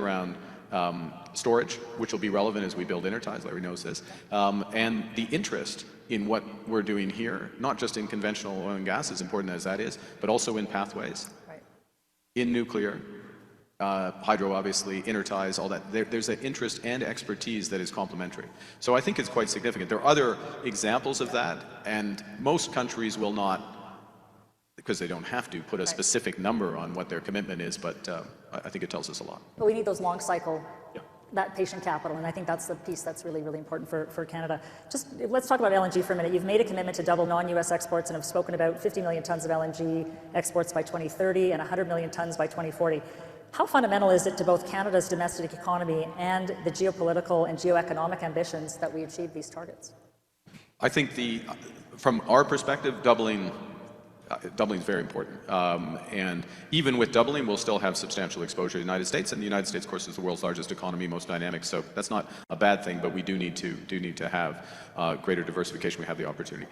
around storage, which will be relevant as we build interties, Larry knows this, and the interest in what we're doing here, not just in conventional oil and gas, as important as that is, but also in pathways, in nuclear, hydro obviously, interties, all that. There's an interest and expertise that is complementary. So I think it's quite significant. There are other examples of that, and most countries will not, because they don't have to, put a specific number on what their commitment is, but I think it tells us a lot. But we need those long cycle, that patient capital, and I think that's the piece that's really, really important for Canada. Just let's talk about LNG for a minute. You've made a commitment to double non-US exports and have spoken about 50 million tons of LNG exports by 2030 and 100 million tons by 2040. How fundamental is it to both Canada's domestic economy and the geopolitical and geoeconomic ambitions that we achieve these targets? I think from our perspective, doubling is very important. And even with doubling, we'll still have substantial exposure to the United States. And the United States, of course, is the world's largest economy, most dynamic. So that's not a bad thing, but we do need to have greater diversification. We have the opportunity.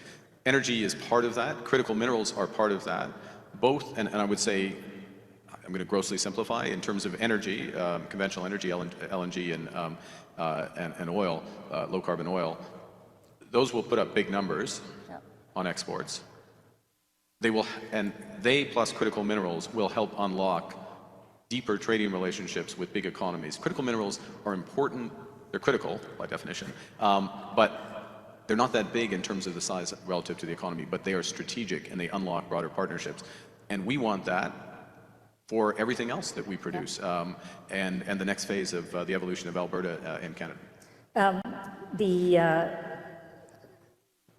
Energy is part of that. Critical minerals are part of that. Both, and I would say, I'm going to grossly simplify, in terms of energy, conventional energy, LNG and oil, low carbon oil, those will put up big numbers on exports. They plus critical minerals will help unlock deeper trading relationships with big economies. Critical minerals are important. They're critical by definition, but they're not that big in terms of the size relative to the economy, but they are strategic and they unlock broader partnerships. And we want that for everything else that we produce, and the next phase of the evolution of Alberta and Canada. The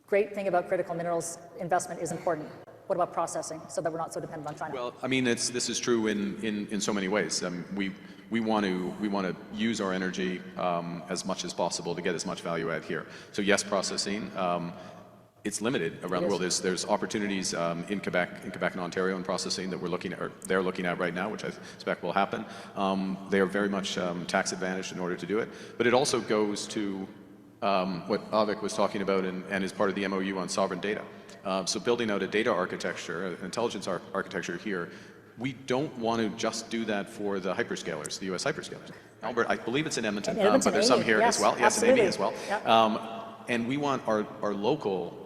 great thing about critical minerals investment is important. What about processing, so that we're not so dependent on China? Well, I mean, this is true in so many ways. We want to use our energy as much as possible to get as much value out here. So yes, processing. It's limited around the world. There's opportunities in Quebec and Ontario in processing that they're looking at right now, which I suspect will happen. They are very much tax advantaged in order to do it. But it also goes to what Avik was talking about and is part of the MOU on sovereign data. So building out a data architecture, an intelligence architecture here, we don't want to just do that for the hyperscalers, the US hyperscalers. Albert, I believe it's in Edmonton, but there's some here as well. Yes, in Amy as well. Yep. And we want our local,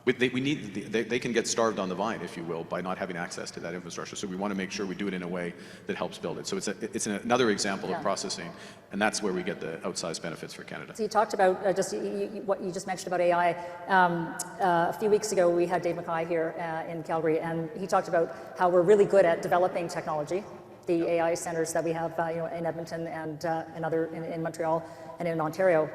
they can get starved on the vine, if you will, by not having access to that infrastructure. So we want to make sure we do it in a way that helps build it. So it's another example of processing, and that's where we get the outsized benefits for Canada. So you talked about what you just mentioned about AI. A few weeks ago, we had Dave McKay here in Calgary, and he talked about how we're really good at developing technology. The AI centers that we have, in Edmonton and in Montreal and in Ontario,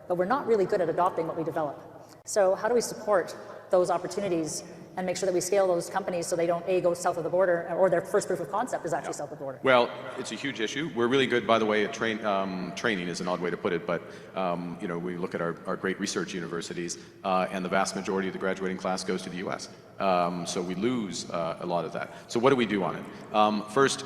but we're not really good at adopting what we develop. So how do we support those opportunities and make sure that we scale those companies so they don't go south of the border, or their first proof of concept is actually south of the border? Well, it's a huge issue. We're really good, by the way, at training is an odd way to put it, but we look at our great research universities, and the vast majority of the graduating class goes to the US. So we lose a lot of that. So what do we do on it? First,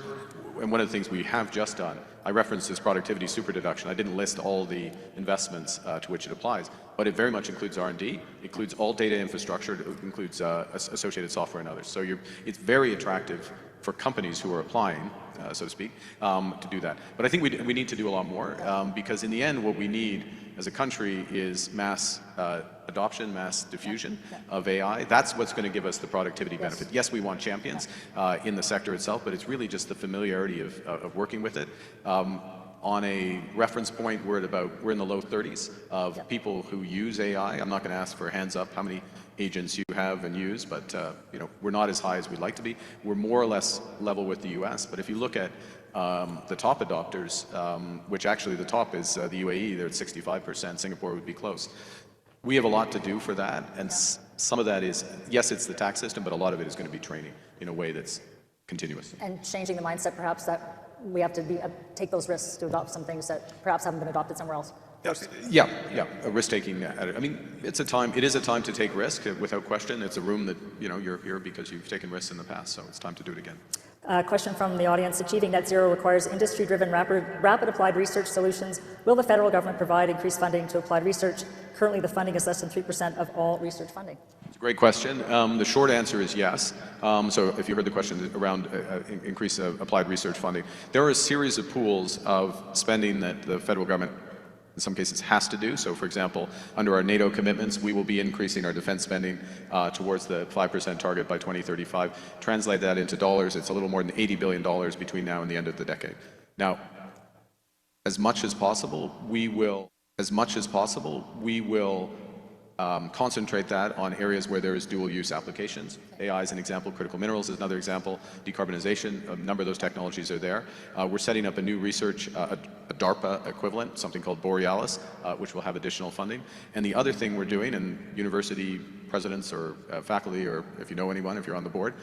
and one of the things we have just done, I referenced this productivity super deduction. I didn't list all the investments to which it applies, but it very much includes R&D, it includes all data infrastructure, it includes associated software and others. So it's very attractive for companies who are applying, so to speak, to do that. But I think we need to do a lot more, because in the end, what we need as a country is mass adoption, mass diffusion of AI. That's what's going to give us the productivity benefit. Yes, we want champions in the sector itself, but it's really just the familiarity of working with it. On a reference point, we're in the low 30s of people who use AI. I'm not going to ask for hands up how many agents you have and use, but we're not as high as we'd like to be. We're more or less level with the US, but if you look at the top adopters, which actually the top is the UAE, they're at 65%, Singapore would be close. We have a lot to do for that, and some of that is, yes, it's the tax system, but a lot of it is going to be training in a way that's continuous. And changing the mindset, perhaps, that we have to take those risks to adopt some things that perhaps haven't been adopted somewhere else. Yeah, risk-taking. I mean, it is a time to take risk, without question. It's a room that, you're here because you've taken risks in the past, so it's time to do it again. Question from the audience. Achieving net zero requires industry-driven rapid applied research solutions. Will the federal government provide increased funding to applied research? Currently, the funding is less than 3% of all research funding. Great question. The short answer is yes. So if you heard the question around increase applied research funding, there are a series of pools of spending that the federal government in some cases has to do. So for example, under our NATO commitments, we will be increasing our defense spending towards the 5% target by 2035. Translate that into dollars, it's a little more than $80 billion between now and the end of the decade. Now, as much as possible, we will concentrate that on areas where there is dual use applications. AI is an example, critical minerals is another example, decarbonization, a number of those technologies are there. We're setting up a new research, a DARPA equivalent, something called Borealis, which will have additional funding. And the other thing we're doing, and university presidents or faculty, or if you know anyone, if you're on the board,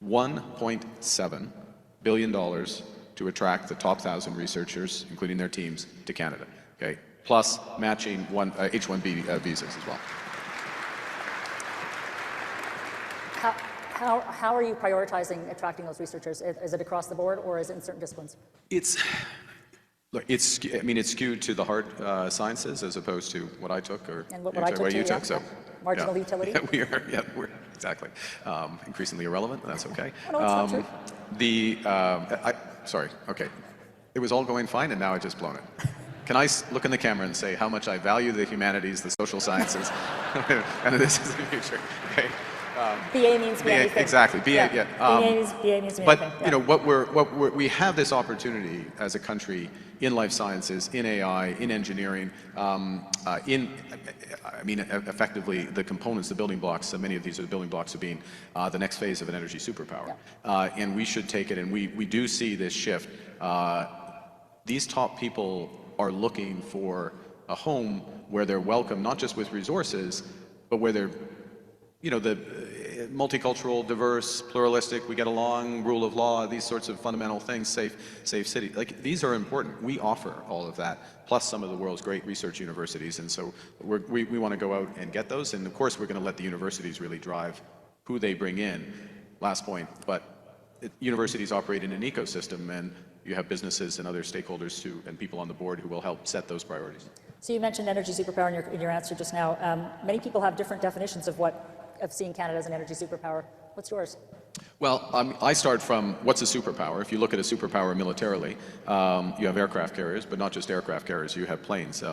$1.7 billion to attract the top 1,000 researchers, including their teams, to Canada. Okay? Plus matching H-1B visas as well. How are you prioritizing attracting those researchers? Is it across the board, or is it in certain disciplines? It's skewed to the hard sciences as opposed to what I took or what I took what you too, took. yeah. So marginal utility. Yeah, we're exactly increasingly irrelevant. That's okay. Oh, no, it's not true. Sorry. Okay, it was all going fine, and now I just blown it. Can I look in the camera and say how much I value the humanities, the social sciences, and this is the future? Okay. BA means be anything. Exactly. BA. Yeah. BA means be but anything. you know we have this opportunity as a country in life sciences, in AI, in engineering, effectively the components, the building blocks. So many of these are the building blocks of being the next phase of an energy superpower, and we should take it. And we do see this shift. These top people are looking for a home where they're welcome, not just with resources, but where they're, the multicultural, diverse, pluralistic, we get along, rule of law, these sorts of fundamental things, safe city. Like, these are important. We offer all of that, plus some of the world's great research universities. And so we want to go out and get those. And of course, we're going to let the universities really drive who they bring in. Last point, but universities operate in an ecosystem, and you have businesses and other stakeholders and people on the board who will help set those priorities. So you mentioned energy superpower in your answer just now. Many people have different definitions of seeing Canada as an energy superpower. What's yours? Well, I start from what's a superpower. If you look at a superpower militarily, you have aircraft carriers, but not just aircraft carriers. You have planes.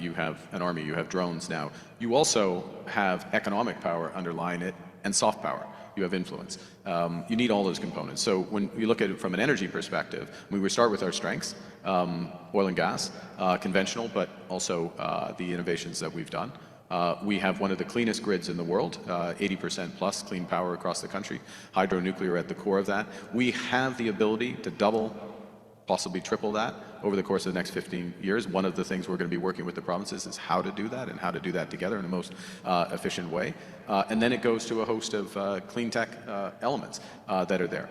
You have an army. You have drones now. You also have economic power underlying it and soft power. You have influence. You need all those components. So when you look at it from an energy perspective, we start with our strengths, oil and gas, conventional, but also the innovations that we've done. We have one of the cleanest grids in the world, 80% plus clean power across the country, hydro nuclear at the core of that. We have the ability to double, possibly triple that over the course of the next 15 years. One of the things we're going to be working with the provinces is how to do that and how to do that together in the most efficient way. And then it goes to a host of clean tech elements that are there.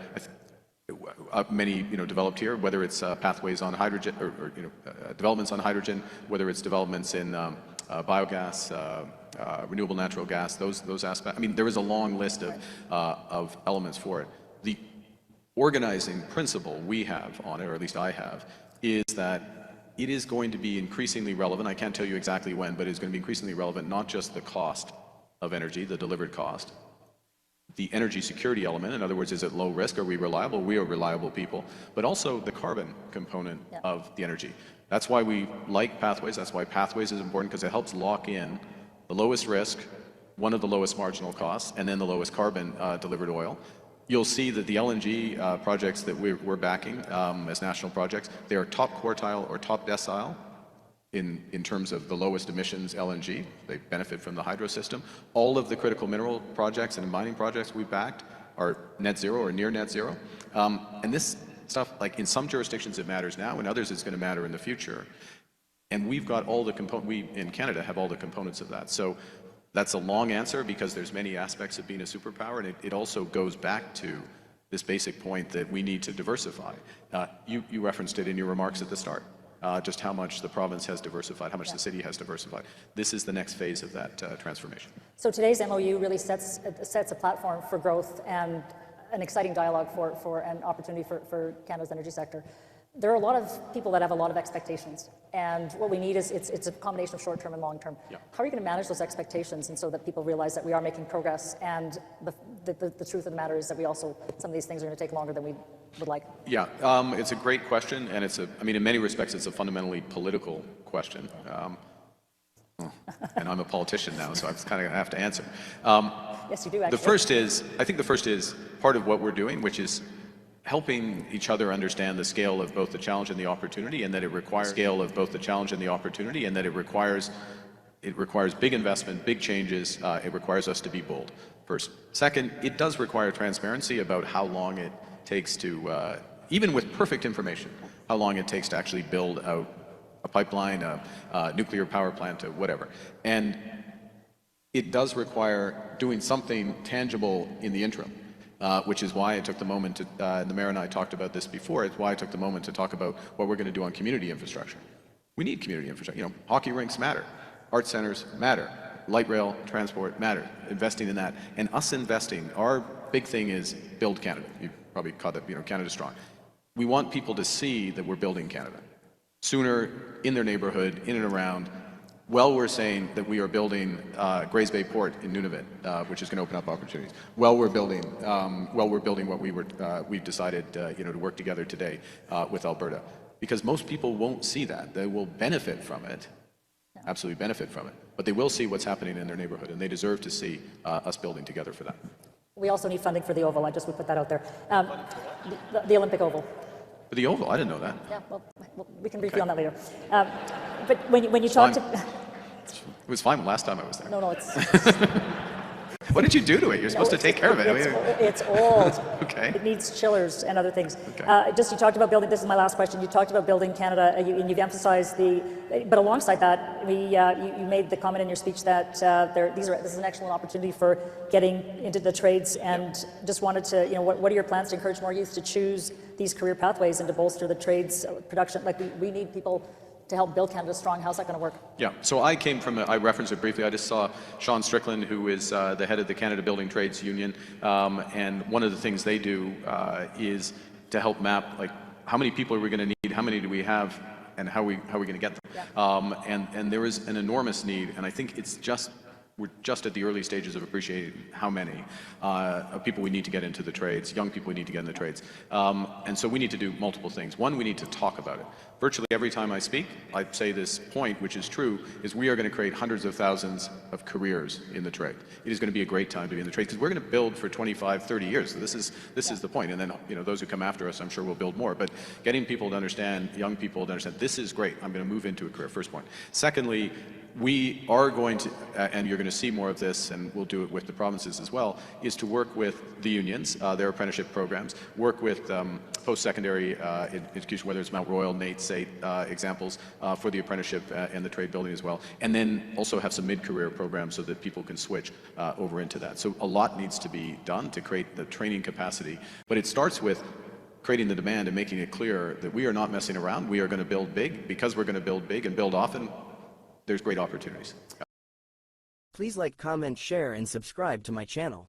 Many developed here, whether it's pathways on hydrogen or developments on hydrogen, whether it's developments in biogas, renewable natural gas, those aspects. There is a long list of elements for it. The organizing principle we have on it, or at least I have, is that it is going to be increasingly relevant. I can't tell you exactly when, but it's going to be increasingly relevant, not just the cost of energy, the delivered cost, the energy security element. In other words, is it low risk? Are we reliable? We are reliable people, but also the carbon component of the energy. That's why we like pathways. That's why pathways is important, because it helps lock in the lowest risk, one of the lowest marginal costs, and then the lowest carbon delivered oil. You'll see that the LNG projects that we're backing as national projects, they are top quartile or top decile in terms of the lowest emissions LNG. They benefit from the hydro system. All of the critical mineral projects and mining projects we backed are net zero or near net zero. And this stuff, like in some jurisdictions it matters now, in others it's going to matter in the future. And we've got all the components, we in Canada have all the components of that. So that's a long answer because there's many aspects of being a superpower, and it also goes back to this basic point that we need to diversify. You referenced it in your remarks at the start, just how much the province has diversified, how much the city has diversified. This is the next phase of that transformation. So today's MOU really sets a platform for growth and an exciting dialogue for an opportunity for Canada's energy sector. there are a lot of people that have a lot of expectations, and what we need is it's a combination of short-term and long-term. Yeah. How are you going to manage those expectations, and so that people realize that we are making progress, and the truth of the matter is that some of these things are going to take longer than we would like? Yeah, it's a great question, and I mean, in many respects, it's a fundamentally political question. And I'm a politician now, so I'm kind of going to have to answer. Yes, you do, actually. I think the first is part of what we're doing, which is helping each other understand the scale of both the challenge and the opportunity, and that it requires big investment, big changes. It requires us to be bold, first. Second, it does require transparency about how long it takes to, even with perfect information, how long it takes to actually build out a pipeline, a nuclear power plant, or whatever. And it does require doing something tangible in the interim. Which is why I took the moment to, the mayor and I talked about this before, it's why I took the moment to talk about what we're going to do on community infrastructure. We need community infrastructure. You know, hockey rinks matter, art centers matter, light rail transport matter, investing in that. And us investing, our big thing is build Canada. You probably caught that, you know, Canada Strong. We want people to see that we're building Canada sooner, in their neighborhood, in and around. Well, we're saying that we are building Grays Bay Port in Nunavut, which is going to open up opportunities. Well, we're building what we've decided, you know, to work together today with Alberta, because most people won't see that. They will benefit from it, absolutely benefit from it, but they will see what's happening in their neighborhood, and they deserve to see us building together for that. We also need funding for the Oval. I just would put that out there. The Olympic Oval. For the Oval, I didn't know that. Yeah, well we can brief you on that later. But when you talk to... It was fine last time I was there. No, it's... What did you do to it? You're supposed to take care of it. It's old. Okay. It needs chillers and other things. Okay. You talked about building, this is my last question, you talked about building Canada, and you've emphasized but alongside that, you made the comment in your speech that this is an excellent opportunity for getting into the trades, and just wanted to, you know, what are your plans to encourage more youth to choose these career pathways and to bolster the trades production? Like, we need people to help build Canada strong. How's that going to work? Yeah, so I came from, I referenced it briefly, I just saw Sean Strickland, who is the head of the Canada Building Trades Union, and one of the things they do is to help map, like, how many people are we going to need, how many do we have, and how are we going to get them? Yeah. And there is an enormous need, and I think we're just at the early stages of appreciating how many people we need to get into the trades, young people we need to get in the trades. And so we need to do multiple things. One, we need to talk about it. Virtually every time I speak, I say this point, which is true, is we are going to create hundreds of thousands of careers in the trade. It is going to be a great time to be in the trade, because we're going to build for 25, 30 years. So this is the point. And then, you know, those who come after us, I'm sure will build more. But getting people to understand, young people to understand, this is great. I'm going to move into a career, first point. Secondly, we are going to, and you're going to see more of this, and we'll do it with the provinces as well, is to work with the unions, their apprenticeship programs, work with post-secondary education, whether it's Mount Royal, Nate, SAIT, examples for the apprenticeship and the trade building as well, and then also have some mid-career programs so that people can switch over into that. So a lot needs to be done to create the training capacity, but it starts with creating the demand and making it clear that we are not messing around. We are going to build big. Because we're going to build big and build often, there's great opportunities. Please like, comment, share, and subscribe to my channel.